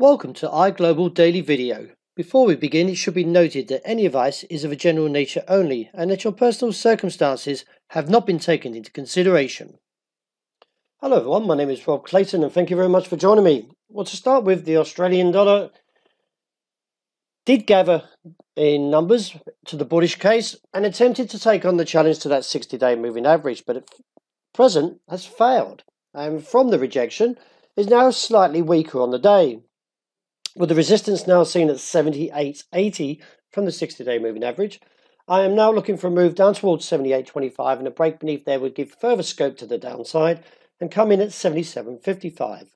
Welcome to iGlobal Daily Video. Before we begin, it should be noted that any advice is of a general nature only and that your personal circumstances have not been taken into consideration. Hello everyone, my name is Rob Clayton and thank you very much for joining me. Well, to start with, the Australian dollar did gather in numbers to the bullish case and attempted to take on the challenge to that 60-day moving average, but at present has failed, and from the rejection is now slightly weaker on the day, with the resistance now seen at 78.80 from the 60-day moving average. I am now looking for a move down towards 78.25, and a break beneath there would give further scope to the downside and come in at 77.55.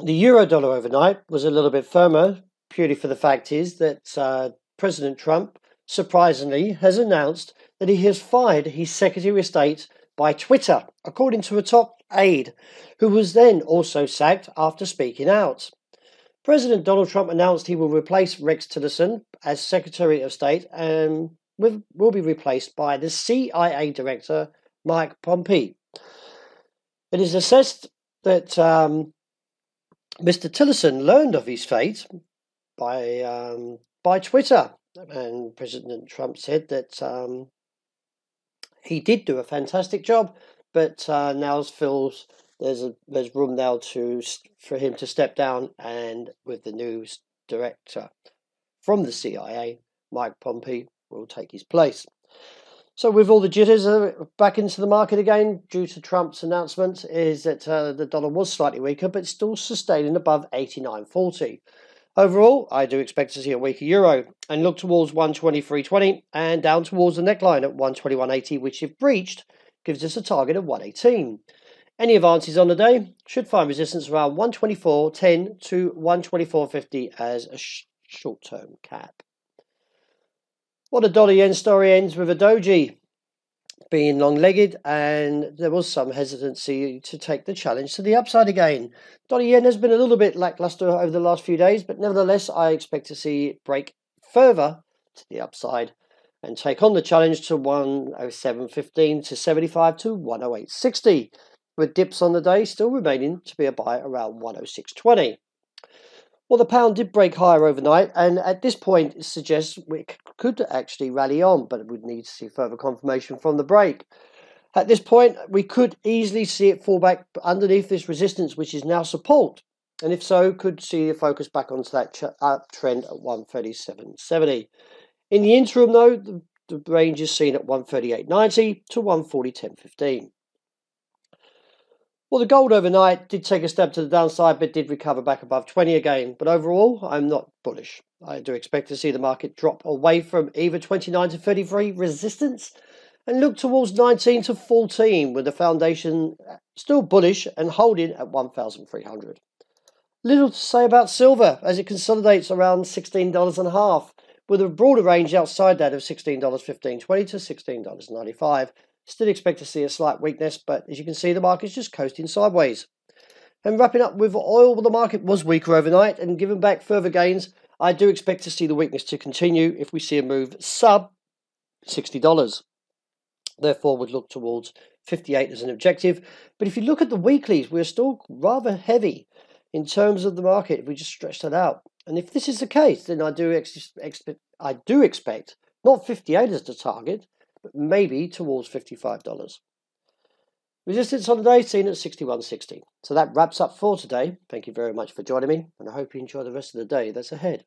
The euro dollar overnight was a little bit firmer, purely for the fact is that President Trump surprisingly has announced that he has fired his Secretary of State by Twitter, according to a top aide, who was then also sacked after speaking out. President Donald Trump announced he will replace Rex Tillerson as Secretary of State and will be replaced by the CIA Director, Mike Pompeo. It is assessed that Mr. Tillerson learned of his fate by Twitter, and President Trump said that he did do a fantastic job, but now feels there's room now for him to step down, and with the new director from the CIA, Mike Pompeo, will take his place. So with all the jitters back into the market again due to Trump's announcement, is that the dollar was slightly weaker, but still sustaining above 89.40. Overall, I do expect to see a weaker euro and look towards 123.20 and down towards the neckline at 121.80, which if breached gives us a target of 118. Any advances on the day should find resistance around 124.10 to 124.50 as a short-term cap. Well, the dollar-yen story ends with a doji being long-legged, and there was some hesitancy to take the challenge to the upside again. Dollar-yen has been a little bit lackluster over the last few days, but nevertheless, I expect to see it break further to the upside and take on the challenge to 107.15 to 75 to 108.60, with dips on the day still remaining to be a buy around 106.20. Well, the pound did break higher overnight, and at this point it suggests we could actually rally on, but we'd need to see further confirmation from the break. At this point, we could easily see it fall back underneath this resistance, which is now support, and if so, could see a focus back onto that uptrend at 137.70. In the interim, though, the range is seen at 138.90 to 140.10.15. Well, the gold overnight did take a step to the downside, but did recover back above 20 again. But overall, I'm not bullish. I do expect to see the market drop away from either 29 to 33 resistance and look towards 19 to 14, with the foundation still bullish and holding at 1,300. Little to say about silver as it consolidates around $16.50, with a broader range outside that of $16.15.20 to $16.95. Still expect to see a slight weakness, but as you can see, the market's just coasting sideways. And wrapping up with oil, the market was weaker overnight and giving back further gains. I do expect to see the weakness to continue if we see a move sub $60. Therefore, would look towards 58 as an objective. But if you look at the weeklies, we're still rather heavy in terms of the market if we just stretch that out. And if this is the case, then I do expect not 58 as the target, but maybe towards $55. Resistance on the day seen at 61.60. So that wraps up for today. Thank you very much for joining me, and I hope you enjoy the rest of the day that's ahead.